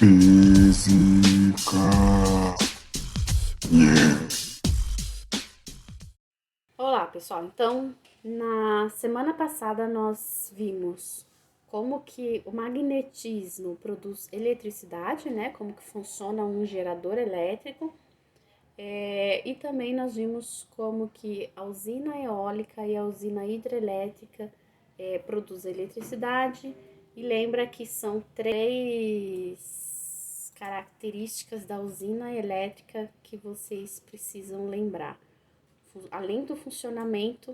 Física. Yeah. Olá, pessoal. Então, na semana passada nós vimos como que o magnetismo produz eletricidade, né? Como que funciona um gerador elétrico. E também nós vimos como que a usina eólica e a usina hidrelétrica produzem eletricidade. E lembra que são três características da usina elétrica que vocês precisam lembrar. Além do funcionamento,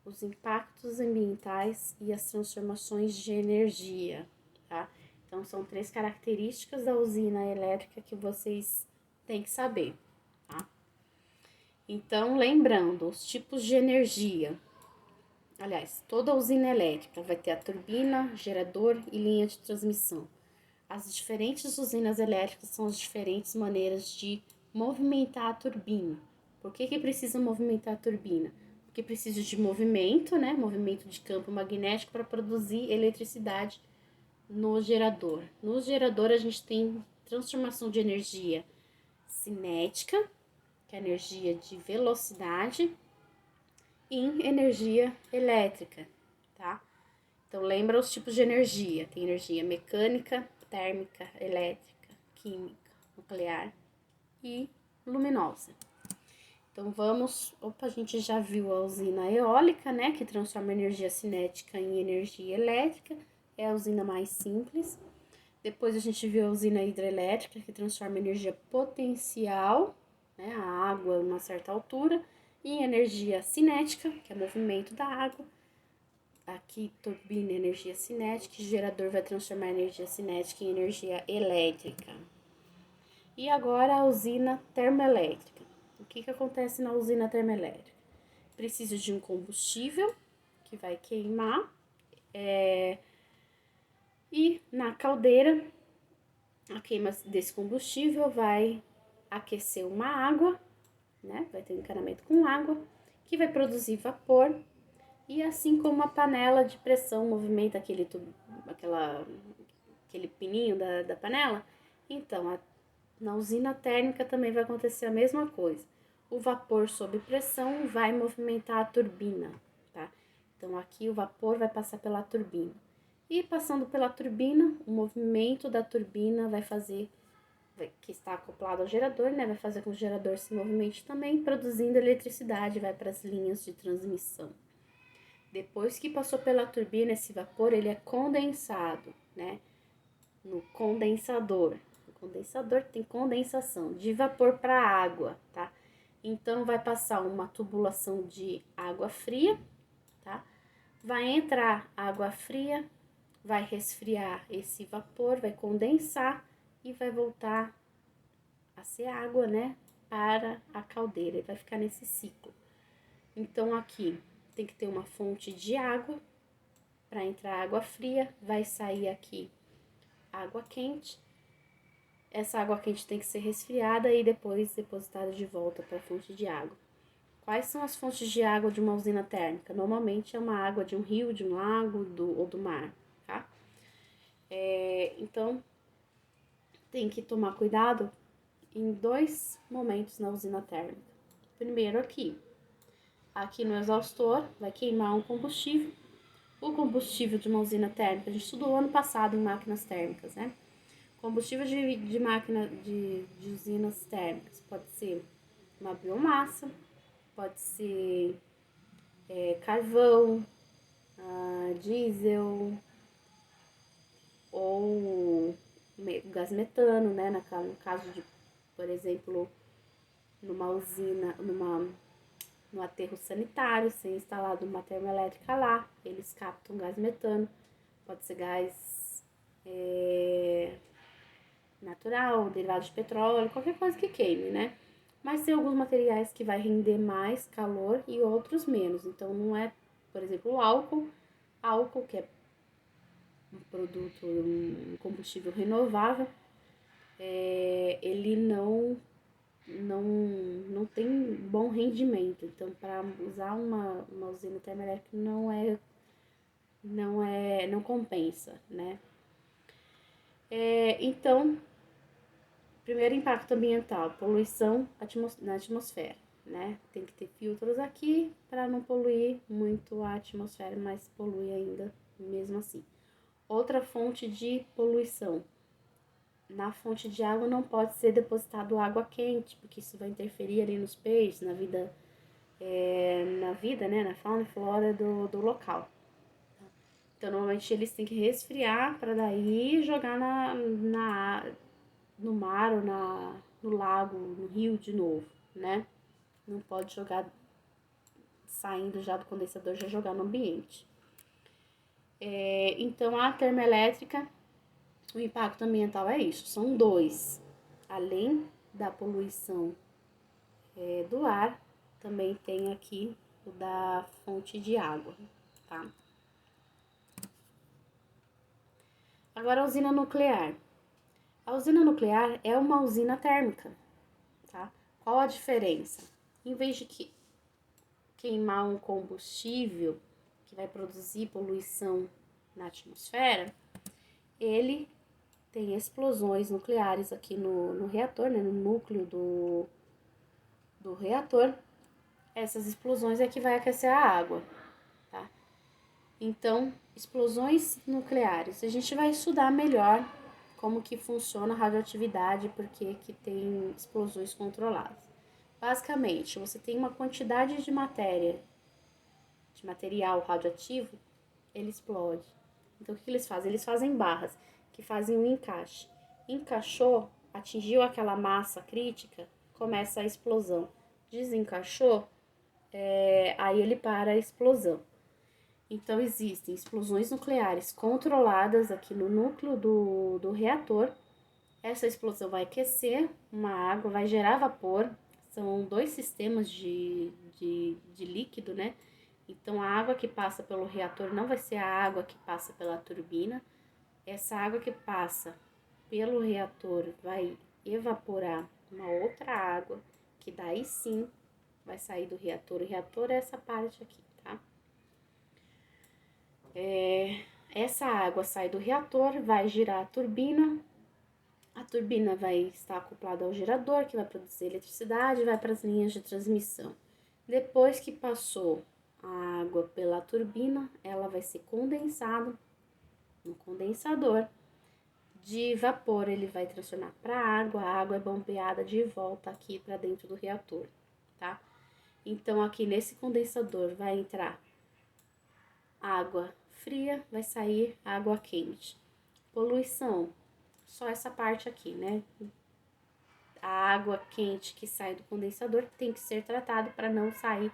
os impactos ambientais e as transformações de energia, tá? Então, são três características da usina elétrica que vocês têm que saber, tá? Então, lembrando, os tipos de energia. Aliás, toda usina elétrica vai ter a turbina, gerador e linha de transmissão. As diferentes usinas elétricas são as diferentes maneiras de movimentar a turbina. Por que precisa movimentar a turbina? Porque precisa de movimento, né? Movimento de campo magnético para produzir eletricidade no gerador. No gerador a gente tem transformação de energia cinética, que é energia de velocidade, em energia elétrica, tá? Então lembra os tipos de energia. Tem energia mecânica, térmica, elétrica, química, nuclear e luminosa. Então vamos, a gente já viu a usina eólica, né, que transforma energia cinética em energia elétrica, é a usina mais simples. Depois a gente viu a usina hidrelétrica, que transforma energia potencial, né, a água a uma certa altura, em energia cinética, que é o movimento da água. Aqui, turbina, energia cinética, e gerador vai transformar energia cinética em energia elétrica. E agora a usina termoelétrica. O que acontece na usina termoelétrica? Precisa de um combustível que vai queimar e na caldeira a queima desse combustível vai aquecer uma água, né? Vai ter um encanamento com água que vai produzir vapor. E assim como a panela de pressão movimenta aquele pininho da panela, então na usina térmica também vai acontecer a mesma coisa. O vapor sob pressão vai movimentar a turbina, tá? Então aqui o vapor vai passar pela turbina. E passando pela turbina, o movimento da turbina vai fazer, que está acoplado ao gerador, né? Vai fazer com que o gerador se movimente também, produzindo eletricidade, vai para as linhas de transmissão. Depois que passou pela turbina, esse vapor ele é condensado, né? No condensador. No condensador tem condensação de vapor para água, tá? Então vai passar uma tubulação de água fria, tá? Vai entrar água fria, vai resfriar esse vapor, vai condensar e vai voltar a ser água, né? Para a caldeira, vai ficar nesse ciclo. Então aqui tem que ter uma fonte de água para entrar água fria, vai sair aqui água quente. Essa água quente tem que ser resfriada e depois depositada de volta para a fonte de água. Quais são as fontes de água de uma usina térmica? Normalmente é uma água de um rio, de um lago ou do mar, tá? Então, tem que tomar cuidado em dois momentos na usina térmica. Primeiro aqui no exaustor vai queimar um combustível. O combustível de uma usina térmica, a gente estudou ano passado em máquinas térmicas, né? Combustível de máquina de usinas térmicas pode ser uma biomassa, pode ser carvão, diesel ou gás metano, né? No caso de, por exemplo, numa usina, no aterro sanitário, ser instalado uma termoelétrica lá, eles captam gás metano, pode ser gás natural, derivado de petróleo, qualquer coisa que queime, né? Mas tem alguns materiais que vai render mais calor e outros menos. Então não é, por exemplo, o álcool que é um produto, um combustível renovável, ele não tem bom rendimento. Então, para usar uma usina termoelétrica não compensa, né? Então, Primeiro impacto ambiental, poluição na atmosfera, né? Tem que ter filtros aqui para não poluir muito a atmosfera, mas polui ainda mesmo assim. Outra fonte de poluição. Na fonte de água não pode ser depositado água quente, porque isso vai interferir ali nos peixes, na vida, né? Na fauna e flora do local. Então, normalmente eles têm que resfriar para daí jogar no mar ou no lago, no rio de novo, né? Não pode jogar saindo já do condensador, já jogar no ambiente. Então, a termoelétrica, o impacto ambiental é isso, são dois. Além da poluição do ar, também tem aqui o da fonte de água, tá? Agora, a usina nuclear. A usina nuclear é uma usina térmica, tá? Qual a diferença? Em vez de queimar um combustível que vai produzir poluição na atmosfera, ele tem explosões nucleares aqui no reator, né, no núcleo do reator. Essas explosões é que vai aquecer a água, tá? Então, explosões nucleares. A gente vai estudar melhor como que funciona a radioatividade, porque que tem explosões controladas. Basicamente, você tem uma quantidade de material radioativo, ele explode. Então, o que eles fazem? Eles fazem barras, que fazem um encaixe. Encaixou, atingiu aquela massa crítica, começa a explosão. Desencaixou, aí ele para a explosão. Então, existem explosões nucleares controladas aqui no núcleo do reator. Essa explosão vai aquecer uma água, vai gerar vapor. São dois sistemas de líquido, né? Então, a água que passa pelo reator não vai ser a água que passa pela turbina. Essa água que passa pelo reator vai evaporar uma outra água, que daí sim vai sair do reator. O reator é essa parte aqui, tá? Essa água sai do reator, vai girar a turbina vai estar acoplada ao gerador, que vai produzir eletricidade, e vai para as linhas de transmissão. Depois que passou a água pela turbina, ela vai ser condensada no condensador. De vapor, ele vai transformar para água, a água é bombeada de volta aqui para dentro do reator, tá? Então, aqui nesse condensador vai entrar água fria, vai sair água quente. Poluição, só essa parte aqui, né? A água quente que sai do condensador tem que ser tratada para não sair,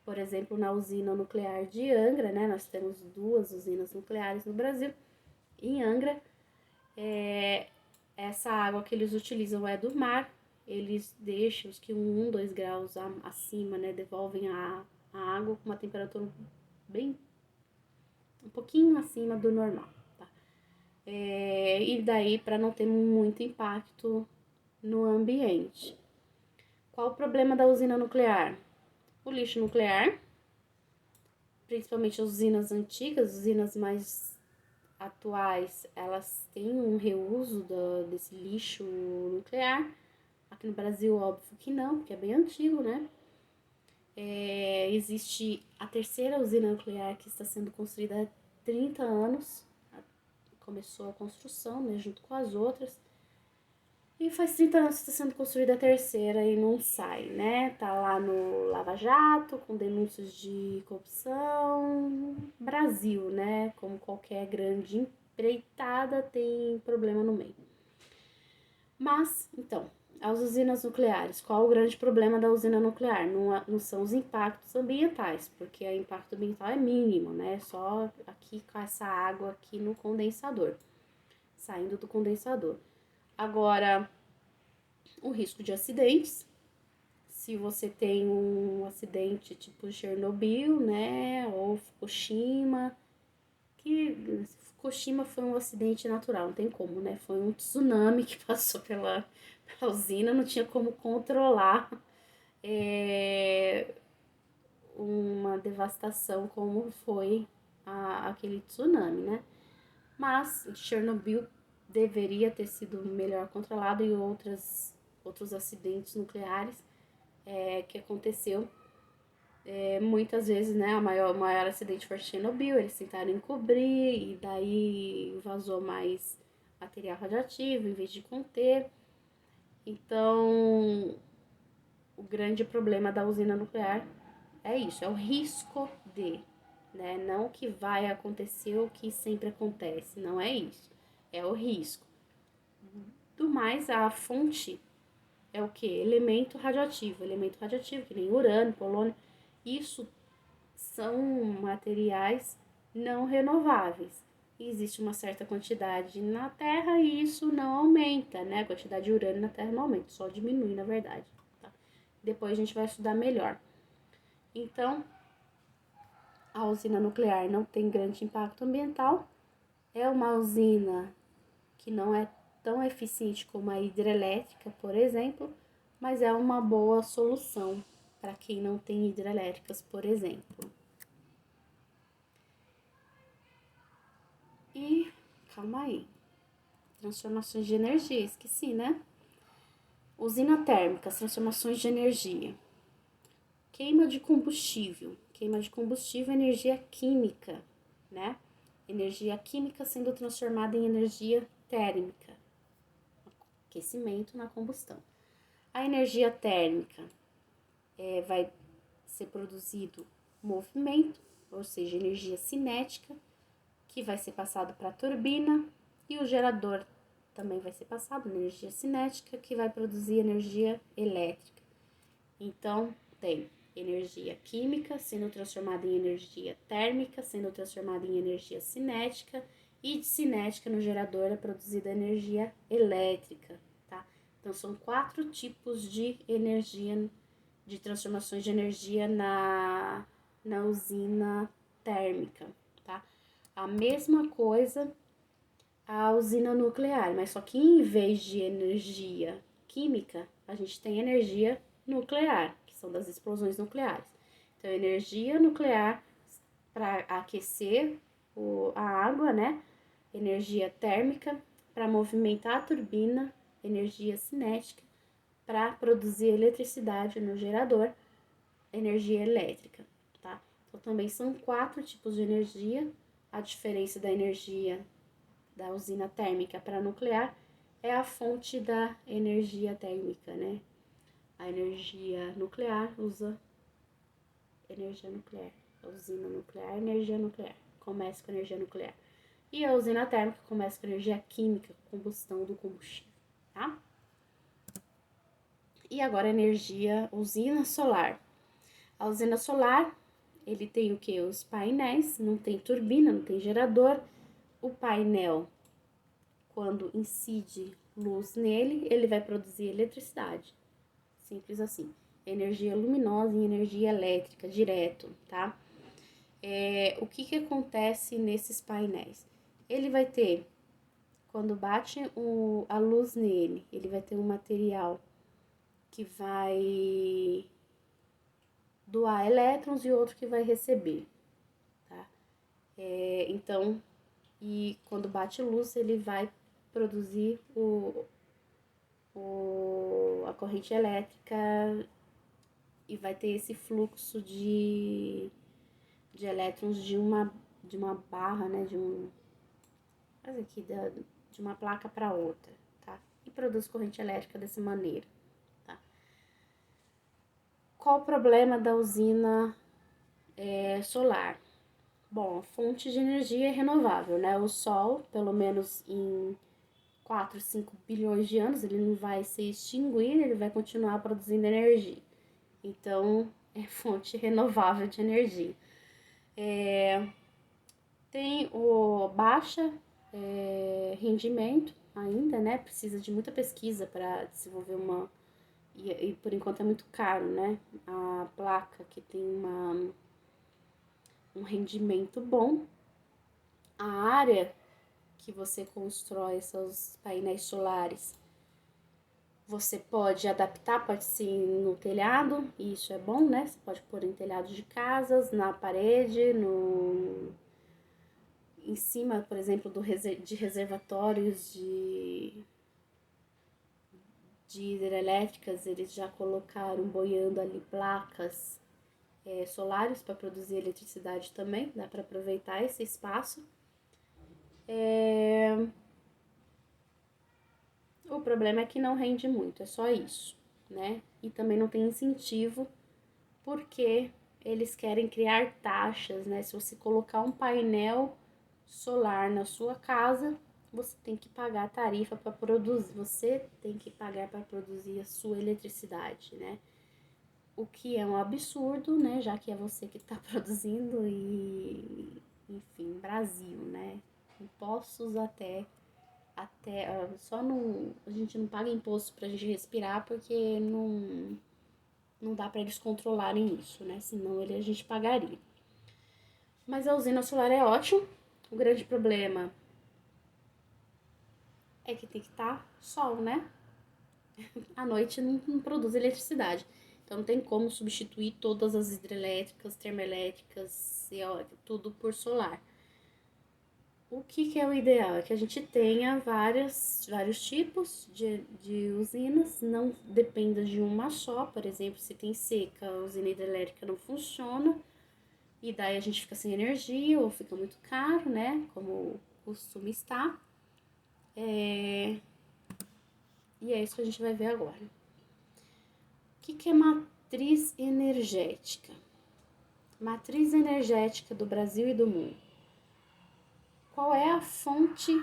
por exemplo, na usina nuclear de Angra, né? Nós temos 2 usinas nucleares no Brasil. Em Angra, essa água que eles utilizam é do mar. Eles deixam os que 2 graus acima, né? Devolvem a água com uma temperatura bem um pouquinho acima do normal, tá? E daí para não ter muito impacto no ambiente. Qual o problema da usina nuclear? O lixo nuclear, principalmente as usinas antigas, usinas mais atuais, elas têm um reuso desse lixo nuclear. Aqui no Brasil, óbvio que não, porque é bem antigo, né? Existe a terceira usina nuclear que está sendo construída há 30 anos. Começou a construção, né, junto com as outras. E faz 30 anos que está sendo construída a terceira e não sai, né? Tá lá no Lava Jato, com denúncias de corrupção. Brasil, né? Como qualquer grande empreitada, tem problema no meio. Mas, então, as usinas nucleares. Qual o grande problema da usina nuclear? Não são os impactos ambientais, porque o impacto ambiental é mínimo, né? Só aqui com essa água aqui no condensador, saindo do condensador. Agora, o risco de acidentes. Se você tem um acidente tipo Chernobyl, né, ou Fukushima, que Fukushima foi um acidente natural, não tem como, né? Foi um tsunami que passou pela usina, não tinha como controlar uma devastação como foi aquele tsunami, né? Mas Chernobyl deveria ter sido melhor controlado, e outros acidentes nucleares que aconteceu. Muitas vezes, né, o maior acidente foi Chernobyl, eles tentaram encobrir e daí vazou mais material radioativo em vez de conter. Então, o grande problema da usina nuclear é isso, é o risco de, né, não o que vai acontecer, o que sempre acontece, não é isso, é o risco. Do mais, a fonte é o que? Elemento radioativo, que nem urânio, polônio, isso são materiais não renováveis. Existe uma certa quantidade na Terra e isso não aumenta, né? A quantidade de urânio na Terra não aumenta, só diminui, na verdade. Tá? Depois a gente vai estudar melhor. Então, a usina nuclear não tem grande impacto ambiental. É uma usina que não é tão eficiente como a hidrelétrica, por exemplo, mas é uma boa solução para quem não tem hidrelétricas, por exemplo. E calma aí. Transformações de energia, esqueci, né? Usina térmica, transformações de energia. Queima de combustível. Queima de combustível é energia química, né? Energia química sendo transformada em energia térmica. Aquecimento na combustão. A energia térmica vai ser produzido movimento, ou seja, energia cinética, que vai ser passado para a turbina, e o gerador também vai ser passado energia cinética, que vai produzir energia elétrica. Então, tem energia química sendo transformada em energia térmica, sendo transformada em energia cinética, e de cinética no gerador é produzida energia elétrica, tá? Então, são 4 tipos de energia, de transformações de energia na usina térmica, tá? A mesma coisa a usina nuclear, mas só que em vez de energia química, a gente tem energia nuclear, que são das explosões nucleares. Então, energia nuclear para aquecer a água, né? Energia térmica para movimentar a turbina, energia cinética para produzir eletricidade no gerador, energia elétrica, tá? Então, também são 4 tipos de energia. A diferença da energia da usina térmica para nuclear é a fonte da energia térmica, né? A energia nuclear usa energia nuclear. A usina nuclear, energia nuclear. Começa com energia nuclear. E a usina térmica começa com energia química, combustão do combustível, tá? E agora energia usina solar. A usina solar, ele tem o que? Os painéis, não tem turbina, não tem gerador. O painel, quando incide luz nele, ele vai produzir eletricidade. Simples assim. Energia luminosa e energia elétrica, direto, tá? O que acontece nesses painéis? Ele vai ter, quando bate a luz nele, ele vai ter um material que vai doar elétrons e outro que vai receber, tá? Então, e quando bate luz, ele vai produzir a corrente elétrica e vai ter esse fluxo de elétrons de uma barra, né, de uma placa para outra, tá? E produz corrente elétrica dessa maneira, tá? Qual o problema da usina solar? Bom, a fonte de energia é renovável, né? O Sol, pelo menos em 4, 5 bilhões de anos, ele não vai se extinguir, ele vai continuar produzindo energia. Então, é fonte renovável de energia. Tem o baixa rendimento ainda, né? Precisa de muita pesquisa para desenvolver uma... E por enquanto é muito caro, né? A placa que tem um rendimento bom. A área que você constrói esses painéis solares, você pode adaptar, pode ser no telhado, e isso é bom, né? Você pode pôr em telhados de casas, na parede, em cima, por exemplo, de reservatórios de hidrelétricas, eles já colocaram boiando ali placas solares para produzir eletricidade também, dá para aproveitar esse espaço. O problema é que não rende muito, é só isso, né? E também não tem incentivo, porque eles querem criar taxas, né? Se você colocar um painel solar na sua casa, você tem que pagar tarifa para produzir, você tem que pagar para produzir a sua eletricidade, né? O que é um absurdo, né? Já que é você que está produzindo e, enfim, Brasil, né? Impostos até só não, a gente não paga imposto pra gente respirar porque não dá para eles controlarem isso, né? Senão a gente pagaria. Mas a usina solar é ótimo. O grande problema é que tem que estar sol, né? À noite não produz eletricidade. Então não tem como substituir todas as hidrelétricas, termoelétricas, eólicas, tudo por solar. O que é o ideal? É que a gente tenha vários tipos de usinas, não dependa de uma só. Por exemplo, se tem seca, a usina hidrelétrica não funciona, e daí a gente fica sem energia ou fica muito caro, né? Como costuma estar. E é isso que a gente vai ver agora. O que é matriz energética? Matriz energética do Brasil e do mundo. Qual é a fonte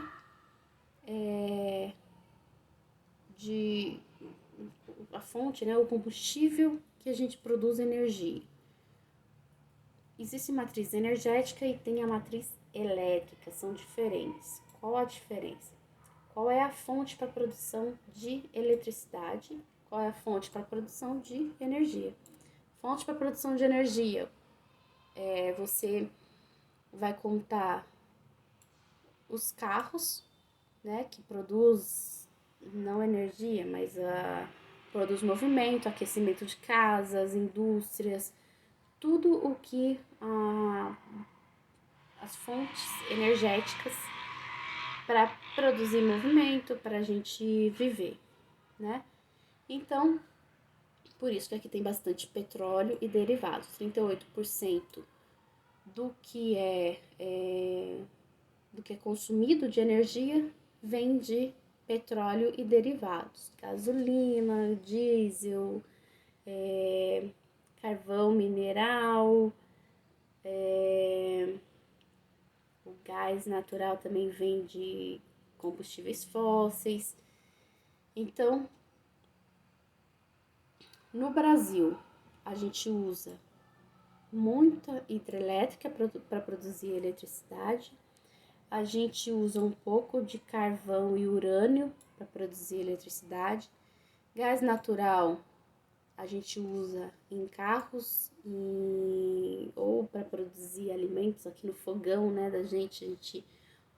né, o combustível que a gente produz energia? Existe matriz energética e tem a matriz elétrica, são diferentes. Qual a diferença? Qual é a fonte para produção de eletricidade? Qual é a fonte para produção de energia? Fonte para produção de energia, você vai contar os carros, né, que produz não energia, mas produz movimento, aquecimento de casas, indústrias, tudo o que as fontes energéticas para produzir movimento, para a gente viver, né? Então, por isso que aqui tem bastante petróleo e derivados. 38% do que do que é consumido de energia vem de petróleo e derivados, gasolina, diesel, carvão mineral, o gás natural também vem de combustíveis fósseis. Então, no Brasil, a gente usa muita hidrelétrica para produzir eletricidade. A gente usa um pouco de carvão e urânio para produzir eletricidade. Gás natural a gente usa em carros ou para produzir alimentos aqui no fogão, né, da gente, a gente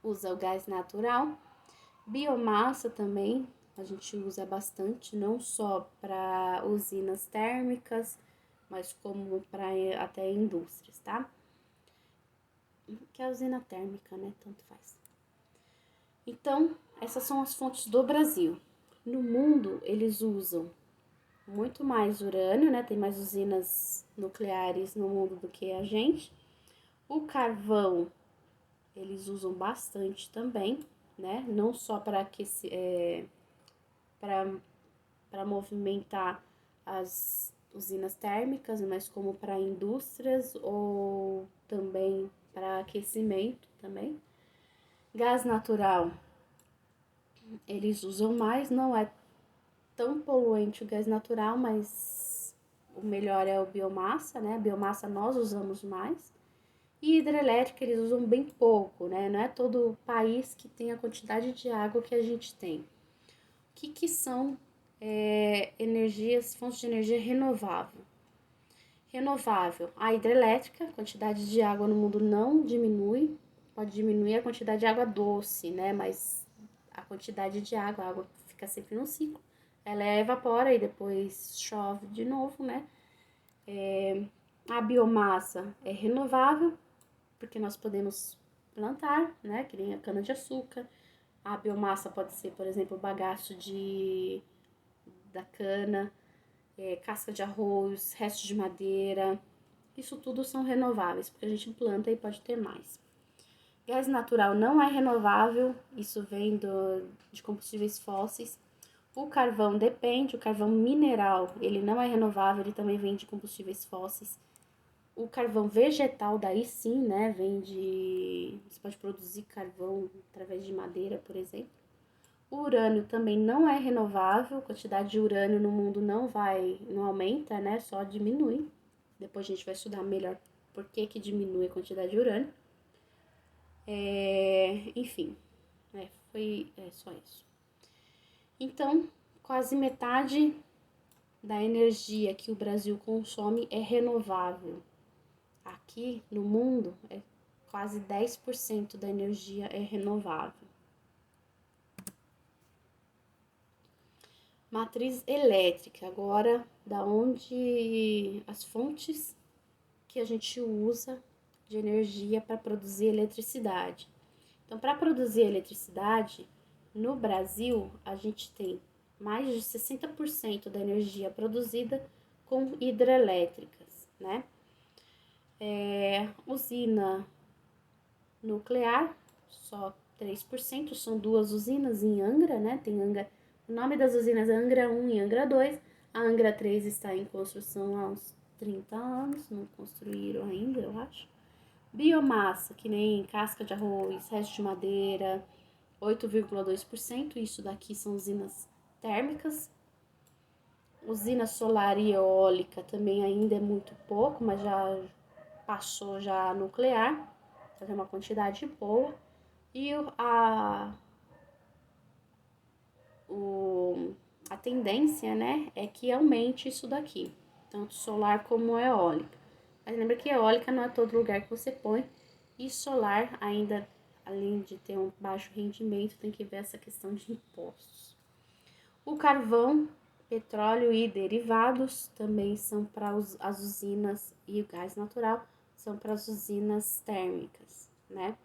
usa o gás natural. Biomassa também a gente usa bastante, não só para usinas térmicas, mas como para até indústrias, tá? Que é a usina térmica, né? Tanto faz. Então, essas são as fontes do Brasil. No mundo, eles usam muito mais urânio, né? Tem mais usinas nucleares no mundo do que a gente. O carvão, eles usam bastante também, né? Não só para aquecer, para movimentar as usinas térmicas, mas como para indústrias ou também para aquecimento também. Gás natural, eles usam mais, não é tão poluente o gás natural, mas o melhor é o biomassa, né? A biomassa nós usamos mais. E hidrelétrica eles usam bem pouco, né? Não é todo país que tem a quantidade de água que a gente tem. O que são fontes de energia renovável? Renovável, a hidrelétrica, a quantidade de água no mundo não diminui, pode diminuir a quantidade de água doce, né? Mas a quantidade de água, a água fica sempre no ciclo. Ela evapora e depois chove de novo, né? A biomassa é renovável, porque nós podemos plantar, né? Que nem a cana-de-açúcar. A biomassa pode ser, por exemplo, o bagaço da cana, casca de arroz, restos de madeira. Isso tudo são renováveis, porque a gente planta e pode ter mais. Gás natural não é renovável, isso vem de combustíveis fósseis. O carvão depende, o carvão mineral, ele não é renovável, ele também vem de combustíveis fósseis. O carvão vegetal, daí sim, né, você pode produzir carvão através de madeira, por exemplo. O urânio também não é renovável, a quantidade de urânio no mundo não aumenta, né, só diminui. Depois a gente vai estudar melhor por que diminui a quantidade de urânio. Enfim, foi só isso. Então, quase metade da energia que o Brasil consome é renovável. Aqui no mundo, quase 10% da energia é renovável. Matriz elétrica, agora, da onde as fontes que a gente usa de energia para produzir eletricidade. Então, para produzir eletricidade, no Brasil, a gente tem mais de 60% da energia produzida com hidrelétricas, né? Usina nuclear, só 3%, são duas usinas em Angra, né? Tem Angra, o nome das usinas é Angra 1 e Angra 2. A Angra 3 está em construção há uns 30 anos, não construíram ainda, eu acho. Biomassa, que nem casca de arroz, resto de madeira, 8,2%. Isso daqui são usinas térmicas. Usina solar e eólica também ainda é muito pouco, mas já passou já a nuclear, então é uma quantidade boa. E a tendência, né, é que aumente isso daqui, tanto solar como eólica. Mas lembra que eólica não é todo lugar que você põe, e solar ainda, além de ter um baixo rendimento, tem que ver essa questão de impostos. O carvão, petróleo e derivados também são para as usinas, e o gás natural são para as usinas térmicas, né?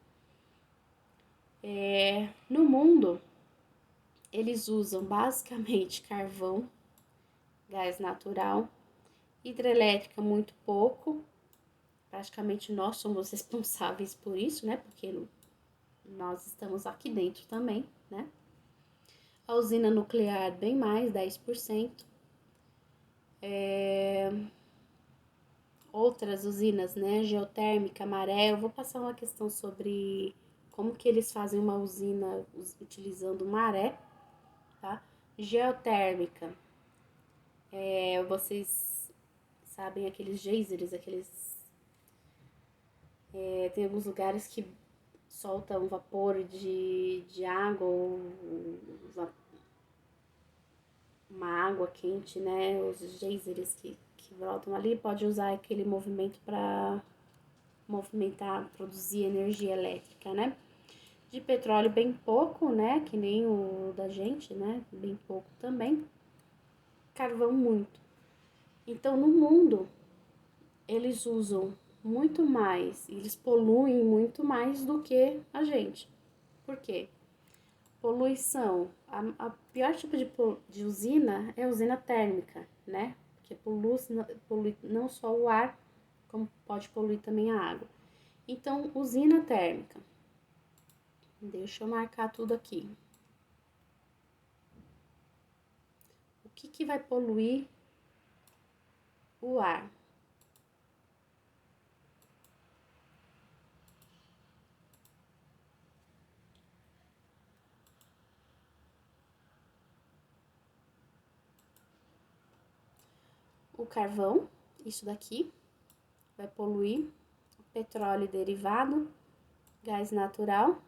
No mundo, eles usam basicamente carvão, gás natural, hidrelétrica muito pouco, praticamente nós somos responsáveis por isso, né? Porque nós estamos aqui dentro também, né? A usina nuclear bem mais, 10%. Outras usinas, né? Geotérmica, maré. Eu vou passar uma questão sobre como que eles fazem uma usina utilizando maré, tá? Geotérmica. Vocês sabem aqueles geysers, tem alguns lugares que soltam vapor de água ou uma água quente, né? Os geysers que brotam ali, pode usar aquele movimento para movimentar, produzir energia elétrica, né? De petróleo bem pouco, né? Que nem o da gente, né? Bem pouco também. Carvão muito. Então, no mundo, eles usam muito mais, eles poluem muito mais do que a gente. Por quê? Poluição. A pior tipo de usina é a usina térmica, né? Porque polui não só o ar, como pode poluir também a água. Então, usina térmica. Deixa eu marcar tudo aqui. O que vai poluir o ar? O carvão, isso daqui, vai poluir. O petróleo derivado, gás natural,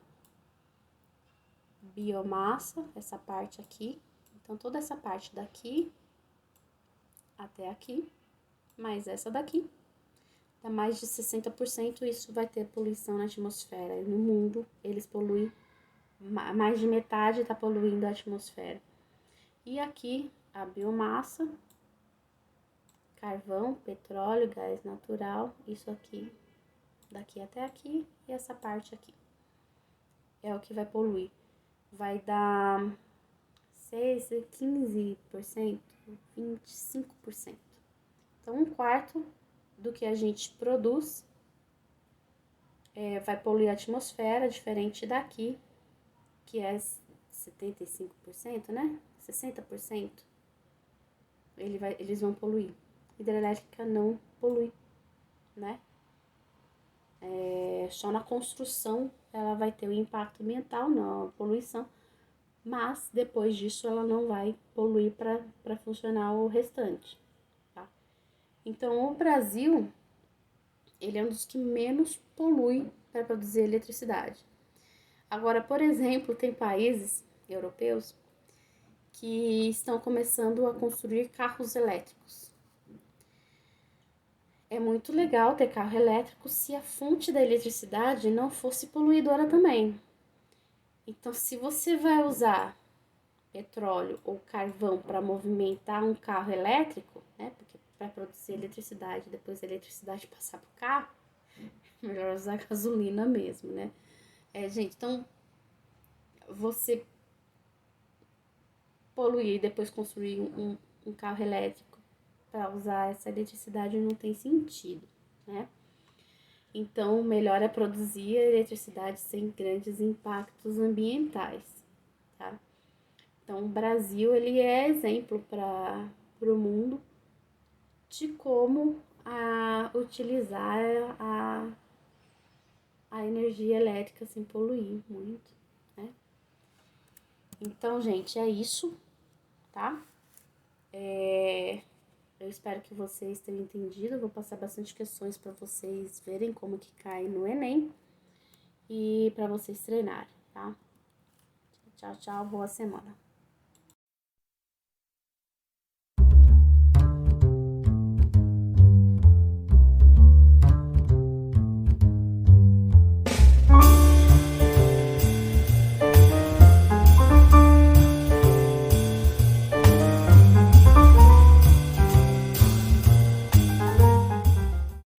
biomassa, essa parte aqui. Então, toda essa parte daqui até aqui, mais essa daqui, dá mais de 60%. Isso vai ter poluição na atmosfera. E no mundo, eles poluem, mais de metade está poluindo a atmosfera. E aqui, a biomassa, carvão, petróleo, gás natural, isso aqui, daqui até aqui, e essa parte aqui. é o que vai poluir. Vai dar 6, 15%, 25%. Então, um quarto do que a gente produz vai poluir a atmosfera, diferente daqui, que é 75%, né? 60%, eles vão poluir. Hidrelétrica não polui, né? Só na construção ela vai ter um impacto ambiental, não a poluição, mas depois disso ela não vai poluir para funcionar o restante, tá? Então, o Brasil, ele é um dos que menos polui para produzir eletricidade. Agora, por exemplo, tem países europeus que estão começando a construir carros elétricos. É muito legal ter carro elétrico se a fonte da eletricidade não fosse poluidora também. Então, se você vai usar petróleo ou carvão para movimentar um carro elétrico, né? Porque para produzir eletricidade, depois a eletricidade passar para o carro, é melhor usar gasolina mesmo, né? Gente, então você poluir e depois construir um carro elétrico para usar essa eletricidade não tem sentido, né? Então, o melhor é produzir a eletricidade sem grandes impactos ambientais, tá? Então, o Brasil, ele é exemplo para o mundo de como utilizar a energia elétrica sem poluir muito, né? Então, gente, é isso, tá? Eu espero que vocês tenham entendido. Eu vou passar bastante questões para vocês verem como que cai no Enem e para vocês treinarem, tá? Tchau, tchau, boa semana.